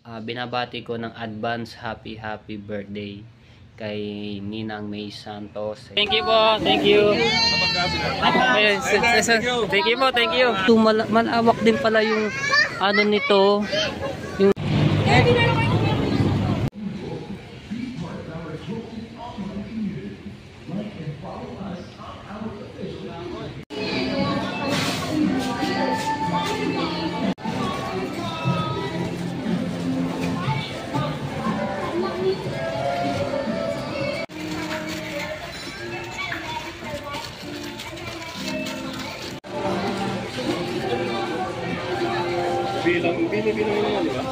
binabati ko ng advance happy birthday kay Ninang May Santos. Thank you po, thank you. Thank you po, thank you. Malawak din pala yung ano nito. Yung bilang naman, di ba?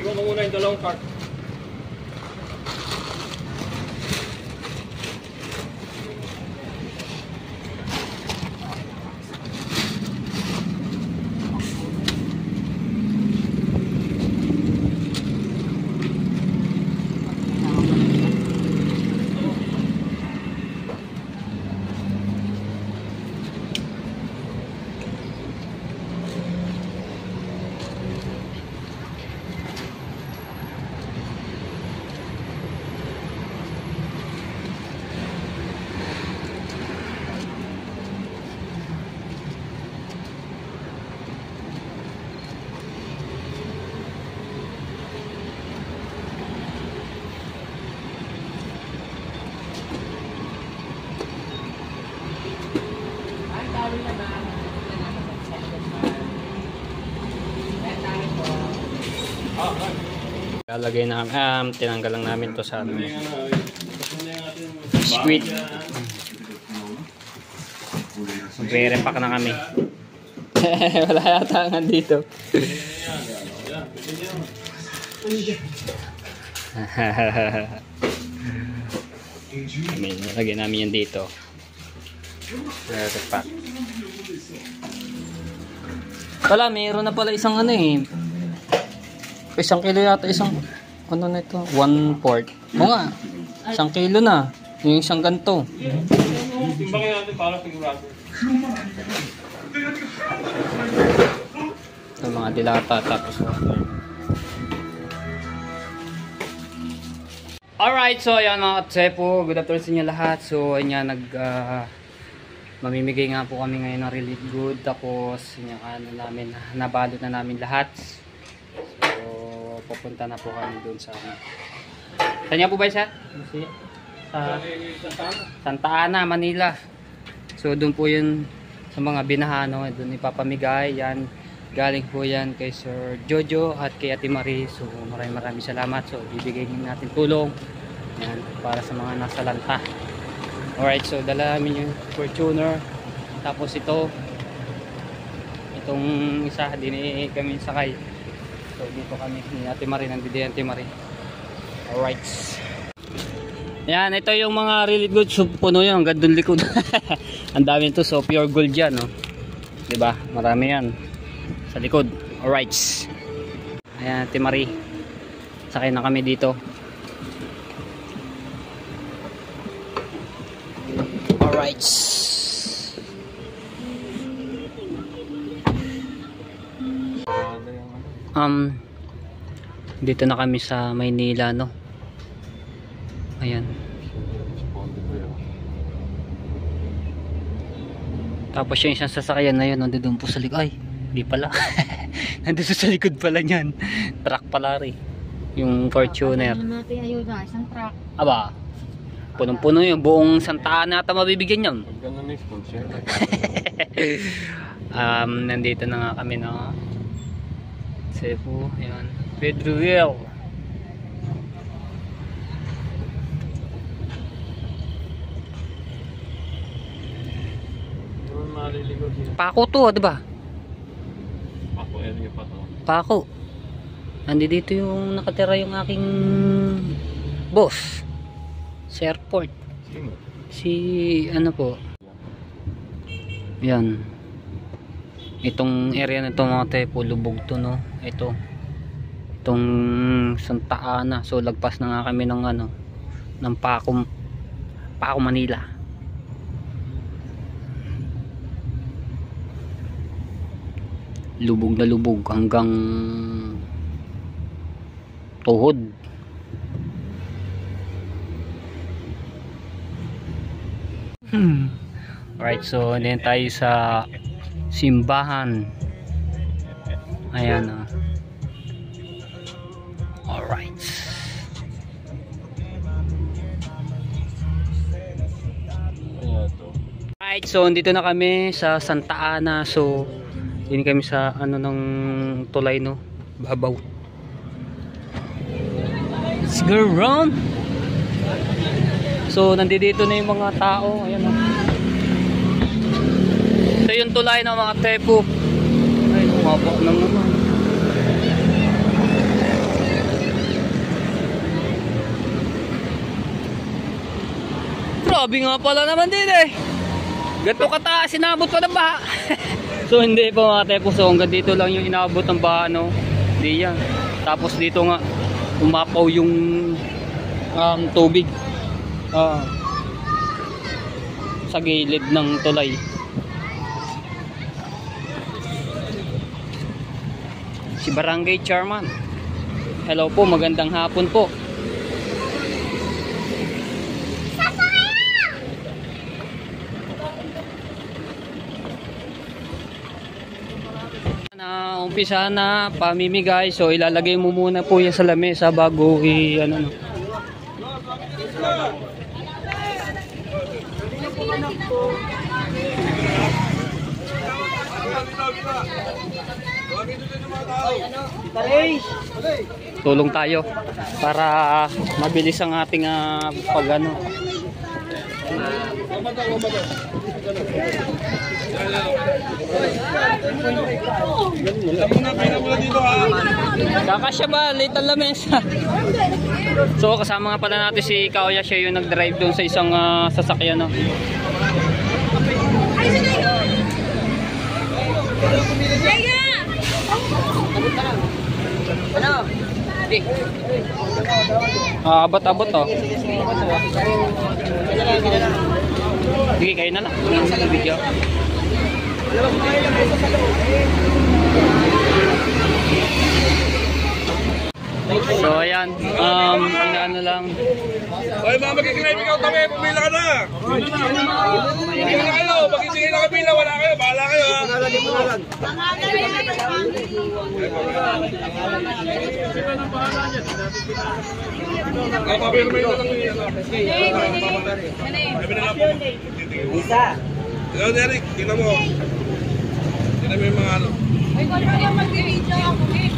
Iwan mo muna yung dalawang cart. lalagay namin, tinanggal lang namin to sa ano, squid. Magre-repack na kami. Wala yata nga dito. Lagyan namin yan dito. Repack. Wala, mayroon na pala isang ano eh. Isang kilo yata, isang ano na ito, 1/4. O nga, 1 kilo na. Yung isang ganito. Timbangin natin para sigurado. Ito mga dilata tapos water. Alright, so ayan mga katsepo, good afternoon sa inyo lahat. So ayan mamimigay nga po kami ngayon ng relief good. Tapos yung ano namin, nabalot na namin lahat. So pupunta na po kami doon sa saan niya po ba siya? Sa Santa Ana, Manila. So doon po yun sa mga binahano, doon ipapamigay yan. Galing po yan kay Sir Jojo at kay Ate Marie. So maraming salamat. So bibigay natin tulong yan, para sa mga nasa lanta. Alright, so dala namin yung Fortuner. Tapos itong isa, din kami sakay. So dito kami ni Ate Marie, nandito Ate Marie. Alright. Yan, ito yung mga really good. So puno yun, hanggang doon likod. Ang dami nito, so pure gold yan, no? Diba? Marami yan sa likod. Alright. Ayan, Ate Marie. Sakay na kami dito. Alright. Dito na kami sa Maynila, no? Ayan. Tapos yung isang sasakyan na yun, nandun po sa likod. Ay, di pala. Nandun sa likod pala niyan. Truck pala rin. Yung Fortuner. Ano natin ayuda, isang truck. Aba, punong-puno yung buong Santa Ana ata mabibigyan yan. Pag ganun na sponsor. Nandito na nga kami na Cebu. Ayan. Pedro Will. Maliligo siya. Pako to, di ba? Ako, area pa to. Pako. Nandito yung nakatira yung aking boss sa airport. Sino? Si ano po. Yan. Itong area na ito mga tepo, lubog to no. Ito. Itong Santa Ana. So lagpas na nga kami ng ano, ng Paco Manila. Lubog na lubog hanggang tuhod. Alright, so din tayo sa simbahan. Ayan o. Alright. Kaya to. Alright, so dito na kami sa Santa Ana. So din kami sa ano ng tulay no, babaw. Let's go round. So nandito na yung mga tao. Ayan o. Ito yung tulay ng mga tepo. Ay, lumabak na naman. Grabe nga pala naman din eh. Gato kataas, sinabot pa ng baha. So hindi po mga tepo, so hanggang dito lang yung inabot ng baha no. Hindi yan. Tapos dito nga umapaw yung tubig sa gilid ng tulay. Si Barangay Chairman. Hello po, magandang hapon po. Umpisa na pamimigay, so ilalagay mo muna po yan sa lamesa bago ano no. Tulong tayo para mabilis ang ating pag ano. Kakasya ba? Late ang lamesa. So kasama nga pala natin si Kaoya, siya yung nag-drive doon sa isang sasakyan no? Abot-abot oh. Sige, kayo na lang. Video. So ayan, ano lang. Oy, mga magkikrave ikaw kami, pumila ka na. Pumila kayo, magkisingin na kapila, wala kayo, bahala kayo ha. Papirma yun na lang yun. Isa. Ikaw, Derek, tingnan mo. Tingnan mo yung mga ano. Ay, kung ano yung mag-video ako eh.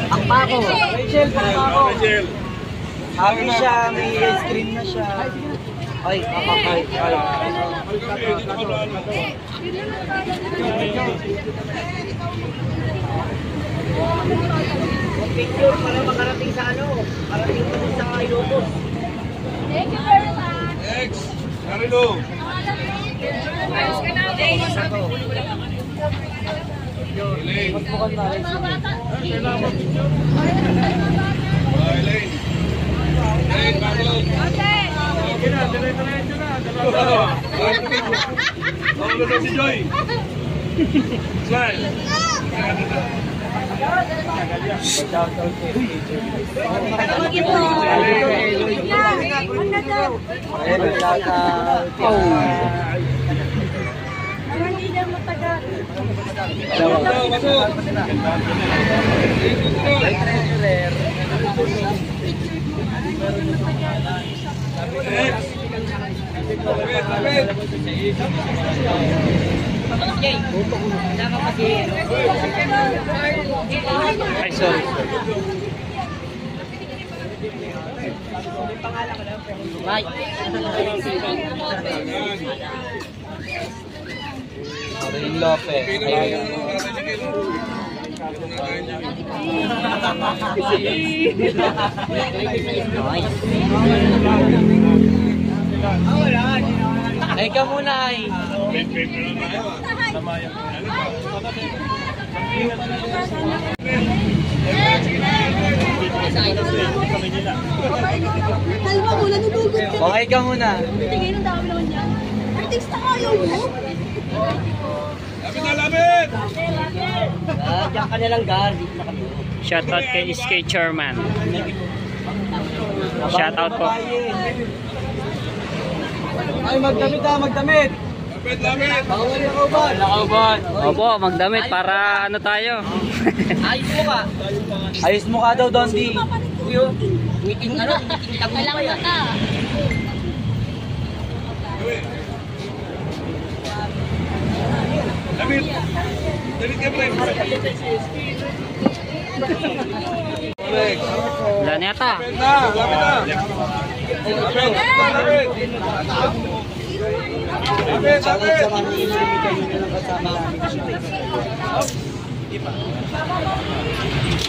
Ang pako. Rachel, pako. Rachel. Happy siya, may ice cream na siya. Ay, kapakay. Picture para makarating sa ano, makarating pa sa Ilocos. Thank you very much. Next. Carilo. Magbukan na rin siya. Elaine. Elaine, bago. Bago na si Joy. Smile. Shout out to Thank you po. Hindi na matagal. Ay, sorry. Rin Lopez. Ay ka muna ay. Kalma mo, nanudugot ka. Okay ka muna. Tingin ang dami naman yan. Artista ka, ayaw mo. Lapit na, lapit! Diyan ka nalang gar. Shoutout kay SK Chairman. Shoutout po. Ay, magdamit ha, magdamit. Lapit, lapit! Bawal na kauban. Nakauban. Opo, magdamit para ano tayo. Ayos mo ka. Ayos mo ka daw, Dondi. Meeting ano? Meeting tago pa yan. Lapit! Lapit ka, pre! Wala na yata. Lapit na, lapit na! Lapit, lapit! Lapit, lapit!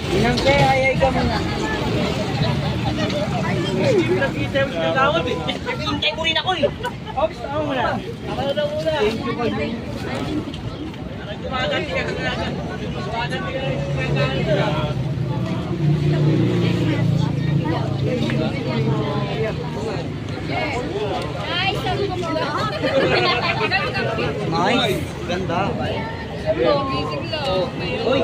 Inangke, ayay ka muna. Hintay mo rin ako eh. Ops, ako muna. Ako na muna. Thank you, Pag. Ay, sabi ko mo. Nice. Ganda. Uy,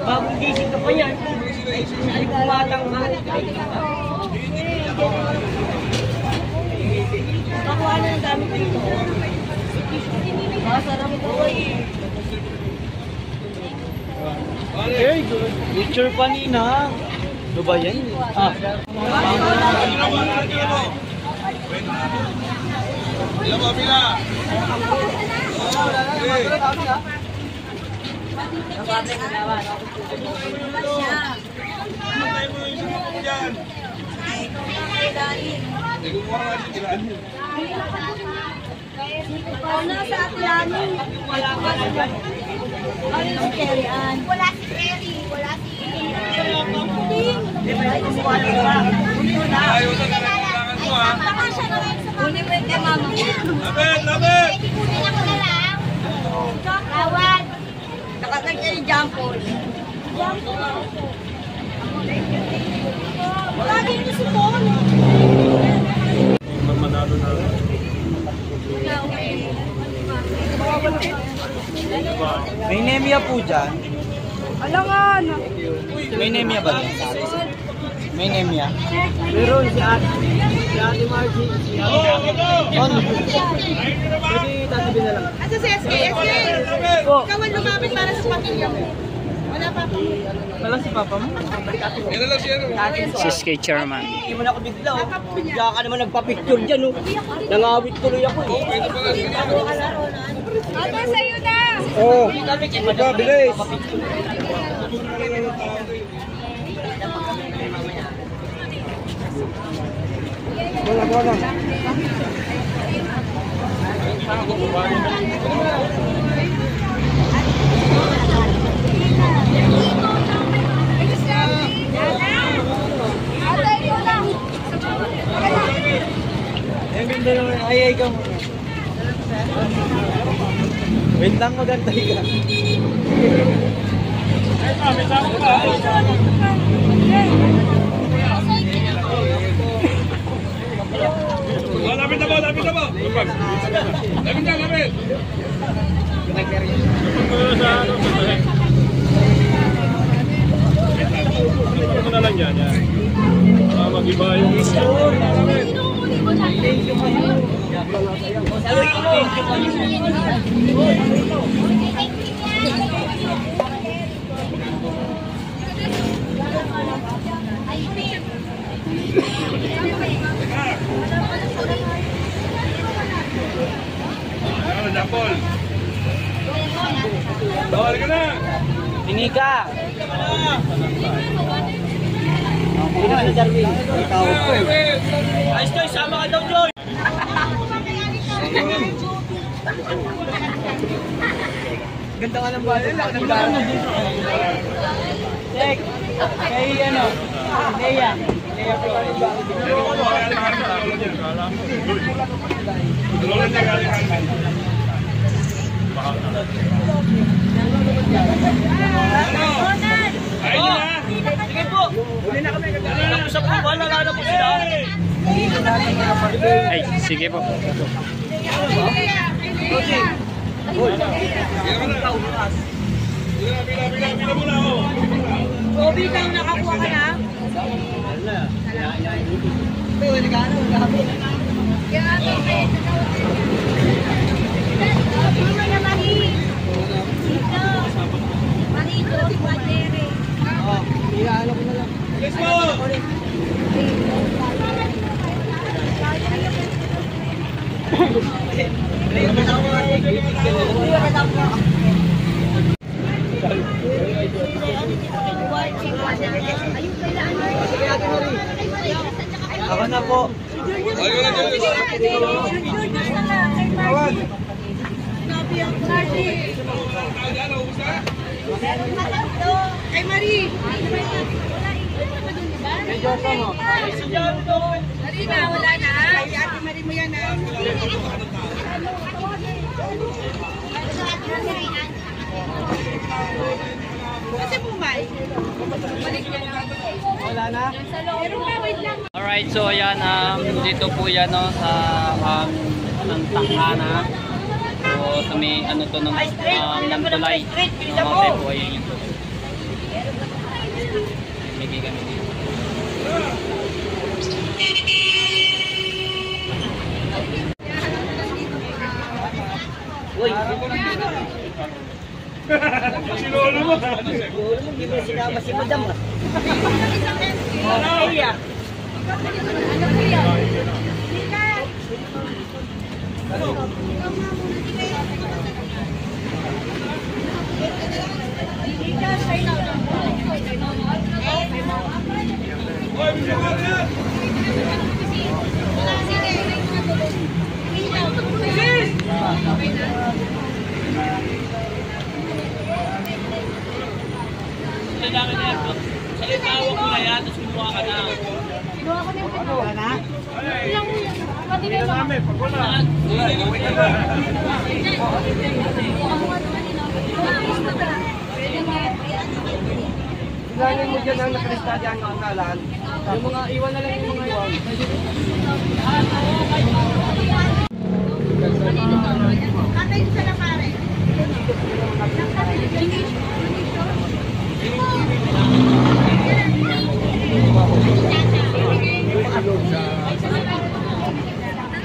bagong gising ka pa yan. Ay, kumatang ka. Nakuha na yung dami dito. Masarap po eh. Okay, good. Picture pa nina. Ano ba yan? Bila mo, bila! Ano sa Atlani? Wala ka na dyan. Ano si Terry Ann? Wala si Terry. Wala si... Ayaw na kailangan mo, ha? Baka siya na lang sa mga... Kunin mo yung kay mama. Lapit, lapit! Kunin ako na lang. Tawad. Nakatag kayo yung jampol. Jampol? Lagi niyo si Paul. Manalo na. May nemia po dyan. Alangan. May nemia ba? May nemia. Meron si Ate. Si Ate Margie. Si Ate. On. Pwede tatabi na lang. Asa si SK? SK? Ikaw ang lumapit para sa pamilya mo. Wala pa po. Wala si Papa mo. Yan na lang siya, no? Si SK Chairman. Hindi mo na ako bigla. Bigla ka naman nagpa-picture dyan. Nangawit tuloy ako. Pwede pala, sige. Aba, sa'yo na! Oo. Bilis. Bola. Ayay ka muna. Wait lang, magantay ka. Oh, lapit na mo, lapit na mo! Lapit na, lapit! Ano na lang yan, yan. Iba yung ano na, Paul? Bawal ka na! Tinika! Hindi na Darwin. Ikaw. Ayos Joy, sama ka daw Joy! Ganda ka ng bahay. Laki ng bahay. Check! Kay ano? Leia. Leia pa yung bahay. Ayun na! Sige po! Huli na kami. Tapos sa po, wala na po sila. Ay, sige po. Bila mo na ako. Bobby, kang nakakuha ka na? Let's go! Ako na po. Ayun na, Julius. Kay Marie! Marina, wala na. Kay Ate Marie mo yan ha. Kasi bumay. Balik niya na. Wala na? Pero wait lang. Alright, so ayan, dito po yan no, sa ng Tangkana. So sa may ano to ng Tulay. No, mga po, ayan yun. Bigay kami dito. Uy! Sinolo mo. Hindi mo sinama si Madam ah. Iya. Kailangan niya. Sa itawag mo na yan, tapos kumuha ka na. Gawa ko ng pito. Wala na? Ilang mo yan. Pati na lang. Ilalim mo dyan ang nakalista dyan ang angalan. Yung mga iwan na lang yung mga iwan. Katay sa lakare.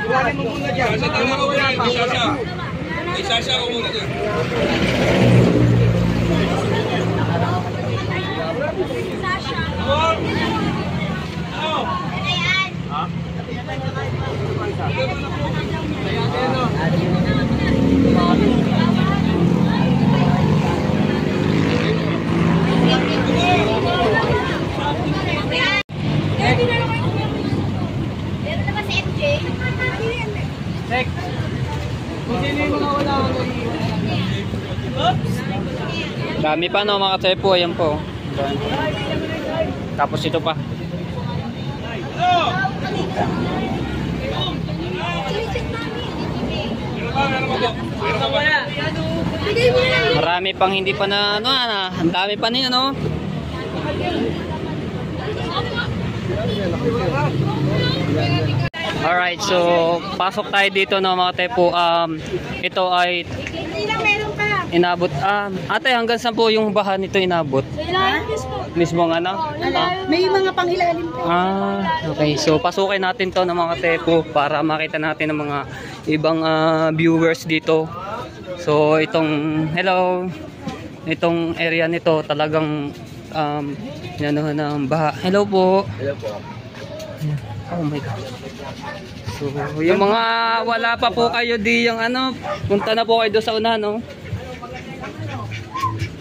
Ilalim mo muna dyan. Sasha, tama ko yan. Sasha. Ay, Sasha ako muna dyan. Sasha. Meron na ba si MJ? Check. Kung sino yung mga wala ako Dami pa no mga tepo, ayan po. Tapos ito pa. Marami pang hindi pa na ano, ang dami pa niya no. Alright, so pasok tayo dito no mga tepo. Ito ay Ilang meron ka? inabot. Ate, hanggang saan po yung baha nito inabot? Sa ilalim mismo. Mismong ano? May mga pangilalim po. Okay. So, pasukin natin to ng mga tepo para makita natin ng mga ibang viewers dito. So, hello. Itong area nito talagang inanuhan ng baha. Hello po. Hello po. Oh my God. So, yung mga wala pa po kayo di yung ano, punta na po kayo doon sa unahan, no?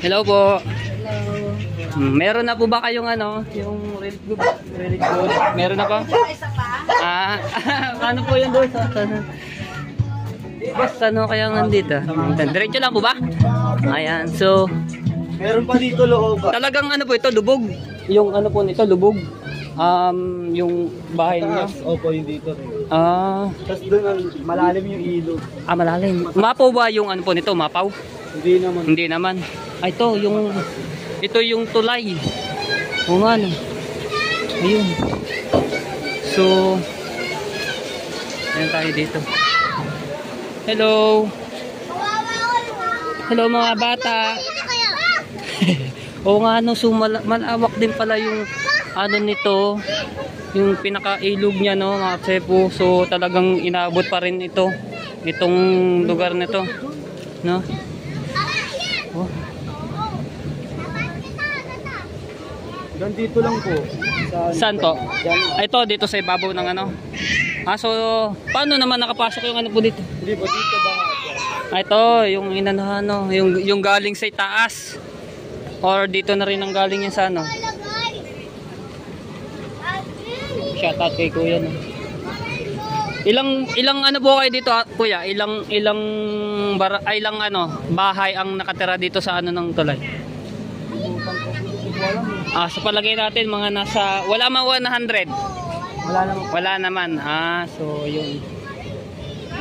Hello po. Hello. Meron na po ba kayong ano, yung relic good? Relic good. Meron na pa? Isa pa? Ano po yun doon? Boss, ano kaya nandito? Diretso lang po ba? Ayan, so Meron pa dito loob. talagang ano po ito, lubog. Yung ano po nito, lubog. Yung bahay niyo. Opo, yung dito. Tapos doon malalim yung ilog. Malalim. Mapaw ba yung ano po nito, mapaw? Hindi naman. Hindi naman. Ito yung tulay. O nga no. Ayun. So, ayan tayo dito. Hello. Hello mga bata. O nga no, so malawak din pala yung ano nito, yung pinaka-ilog niya, no, mga tsepo. So talagang inabot pa rin itong lugar nito, no. Oh. Dito lang po. Saan to? Ito dito sa ibabaw ng ano. So paano naman nakapasok yung ano po dito? Hindi po dito ba? Ito yung inano, yung galing sa itaas. Or dito na rin ang galing yan sa ano. Shout out kay kuya, no. Ilang ano po kayo dito, kuya? Ilang bahay ang nakatira dito sa ano ng tulay? Sa palagay natin mga nasa wala man 100. Wala naman. So yun.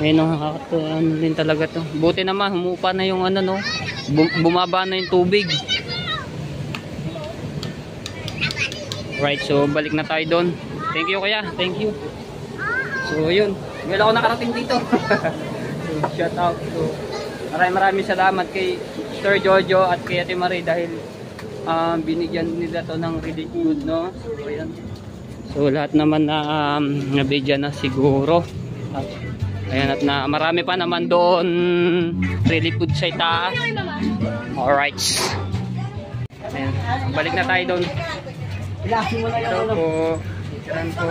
Ayun, nakakatuwa din talaga to. Buti naman humupa na yung ano, no. Bumaba na yung tubig. Right, so balik na tayo doon. Thank you kuya, thank you. So yun, ngayon ako nakarating dito. So shout out. So maraming salamat kay Sir Jojo at kay Ate Marie dahil binigyan nila to ng really good, no. So ayan. So lahat naman na nabigyan na siguro. Ayan, at na marami pa naman doon really good sa itaas. Alright. Ayan, balik na tayo doon. Hello po. Picturean po.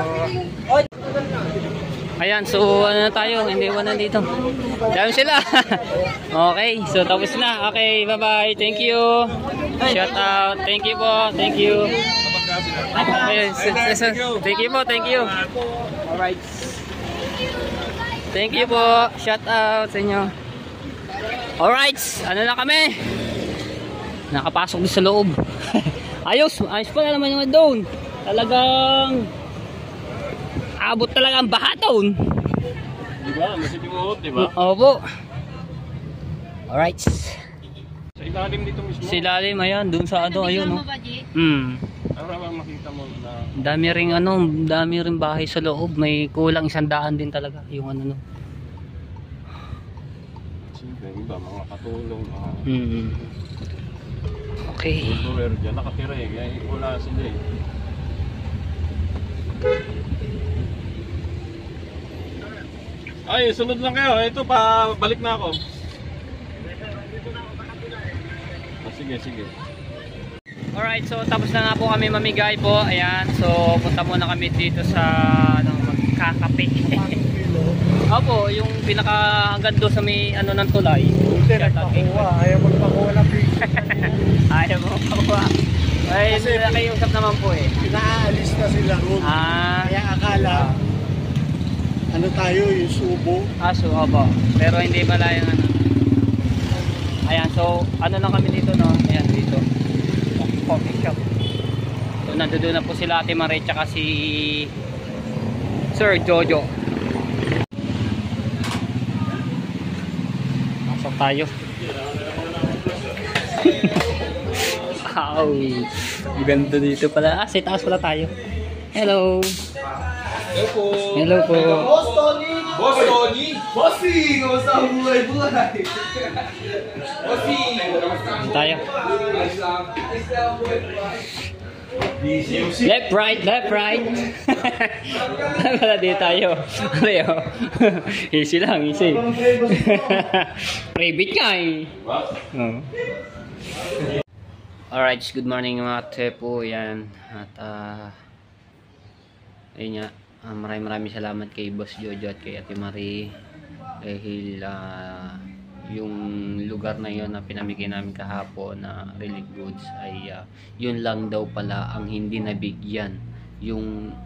Ayan, so ano na tayo, hindi iwanan dito. Dami sila. Okay, so tapos na. Okay, bye-bye. Thank you. Shout out. Thank you po. Thank you. Okay, thank you po. Thank you. Alright. Thank you po. Shout out sa inyo. Alright, ano na kami? Nakapasok din sa loob. Ayos pala naman yung doon. Talagang abot talaga ang baha doon. Diba? Masipimot, diba? Opo. Alright. Sa ilalim dito mismo. Sa ilalim, ayan, doon sa ano, ayun, no. Ano ba makita mo na? Dami ring bahay sa loob. May kulang 100 din talaga yung ano, no. Siyempre, iba, mga katulong, mga... Okay. Follower dyan, nakatira eh. Kaya wala sila eh. Ay, sunod lang kayo. Ito pa, balik na ako. Sige. Alright, so tapos na nga po kami mamigay po. Ayan, so punta muna kami dito sa magkakape. Opo, yung pinaka hanggang doon sa may ano ng tulay. Ayaw magpakuha ng picture. Ayaw mo magpakuha. Ay, nakiusap naman po eh. Pinaalis na sila roon. Kaya akala, ano tayo, yung subo. So opo. Pero hindi pala yung ano. Ayan, so ano lang kami dito, no? Ayan, dito. Coffee shop. So nandoon na po sila Ate Marie tsaka si Sir Jojo. Pasok tayo. Wow. Ganda dito pala. Sa taas pala tayo. Hello. Hello po. Hello po. Boss Tony! Boss Tony! Bossy! Kamusta ang buhay-buhay? Bossy! Dito tayo. Busy. Left, right, left, right. Wala, dito tayo. Ayo. Easy lang, easy. Private nga eh. Oh. Alright, good morning mga tepo. Yan. At ayun nga. Maraming salamat kay Boss Jojo at kay Ate Marie. Dahil yung lugar na yon na pinamigay namin kahapon na relief goods ay yun lang daw pala ang hindi nabigyan, yung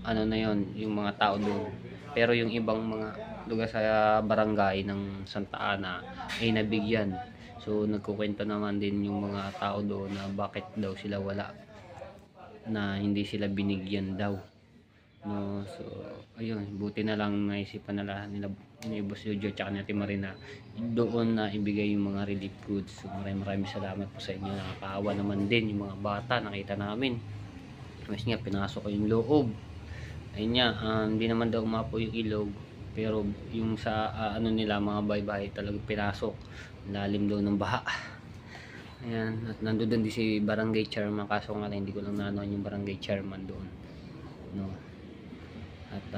ano na yon, yung mga tao doon. Pero yung ibang mga lugar sa barangay ng Santa Ana ay nabigyan. So nagkukwento naman din yung mga tao doon na bakit daw sila wala, na hindi sila binigyan daw. No, so ayun, buti na lang naisipan nila ni Boss Jojo at ni Ate Marina doon na ibigay yung mga relief goods. So maraming salamat po sa inyo. Nakakaawa naman din yung mga bata, nakita namin. Kasi nga pinasok ko yung loob. Ayun nga, hindi naman daw umapo yung ilog, pero yung sa ano nila, mga bahay-bahay talaga pinasok. Lalim daw ng baha. Ayan, at nandoon din si barangay chairman, kaso nga lang hindi ko lang naanohan yung barangay chairman doon. No. At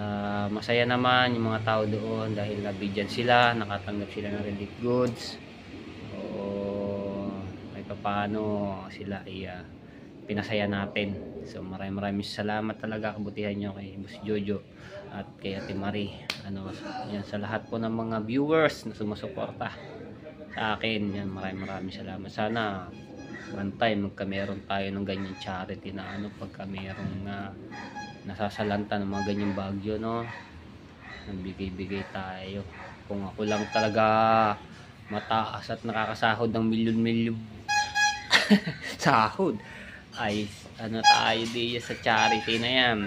masaya naman yung mga tao doon dahil nabigyan sila, nakatanggap sila ng relief goods. O may papaano sila ay pinasaya natin. So maraming salamat talaga, kabutihan nyo kay Boss Jojo at kay Ate Marie. Ano, yan, sa lahat po ng mga viewers na sumusuporta sa akin, yan, maraming salamat. Sana one time magkameron tayo ng ganyan charity na ano, pagka merong nasasalanta ng mga ganyang bagyo, no, nagbigay-bigay tayo. Kung ako lang talaga mataas at nakakasahod ng milyon-milyon sahod, ay ano tayo diya sa charity na yan.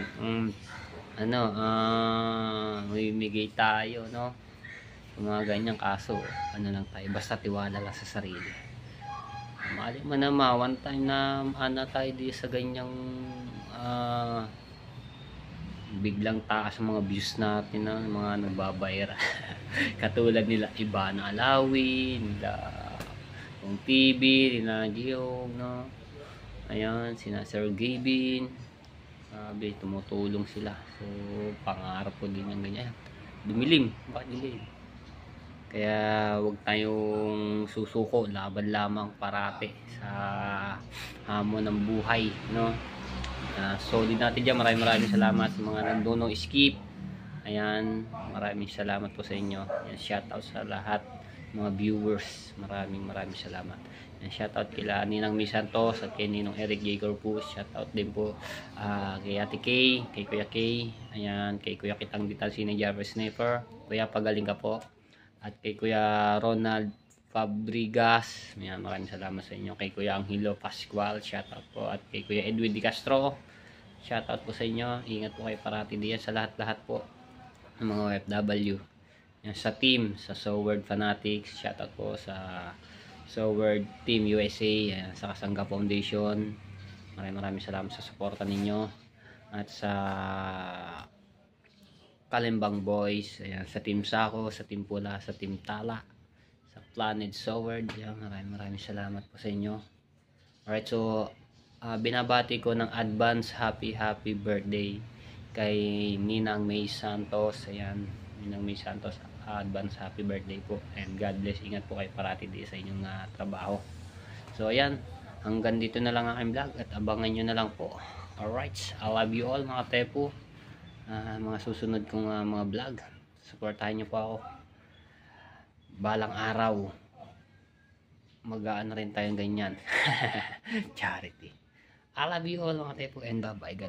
Mamimigay tayo, no, mga ganyang. Kaso ano lang tayo, basta tiwala lang sa sarili. Mali mo naman one time na ano tayo diya sa ganyang biglang taas ang mga views natin, ng mga nagbabayar. Katulad nila Ivana Alawin, nila Kung TV, nila Gio, no. Ayan, sina Sir Gavin. Sabi, tumutulong sila. So pangarap ko din yung ganyan. Dumilim, bakit dilim? Kaya wag tayong susuko, laban lamang parate sa hamon ng buhay, no. Solid natin dyan. Maraming salamat sa mga nandunong skip. Ayan, maraming salamat po sa inyo. Ayan, shoutout sa lahat mga viewers. Maraming salamat. Ayan, shoutout kila Ninang Miss Santos at kay Ninong Eric J. Corpus. Shoutout din po kay Ate Kay, kay Kuya Kay. Ayan, kay Kuya Kitang Dital Sine Jarvis Sniper. Kuya, pagaling ka po. At kay Kuya Ronald Fabrigas. Ayan, maraming salamat sa inyo. Kay Kuya Angelo Pascual, shoutout po. At kay Kuya Edwin Di Castro, shoutout po sa inyo. Ingat po kayo parati diyan sa lahat po ng mga OFW. Yan, sa team, sa Soword Fanatics, shoutout po sa Soword Team USA, yan, sa Kasangga Foundation. Maraming salamat sa suporta ninyo. At sa Kalimbang Boys, ayan, sa Team Sako, sa Team Pula, sa Team Tala, sa Planet Soword. Yan, maraming salamat po sa inyo. Alright, so binabati ko ng advance happy birthday kay Ninang May Santos. Ayan, Ninang May Santos, advance happy birthday po, and God bless. Ingat po kayo parati di sa inyong trabaho. So ayan, hanggang dito na lang ang aking vlog at abangan nyo na lang po. Alright, I love you all mga tepo. Mga susunod kong mga vlog, supportahan nyo po ako. Balang araw mag-aano rin tayong ganyan charity. I love you all mga tepo, and bye bye. God bless.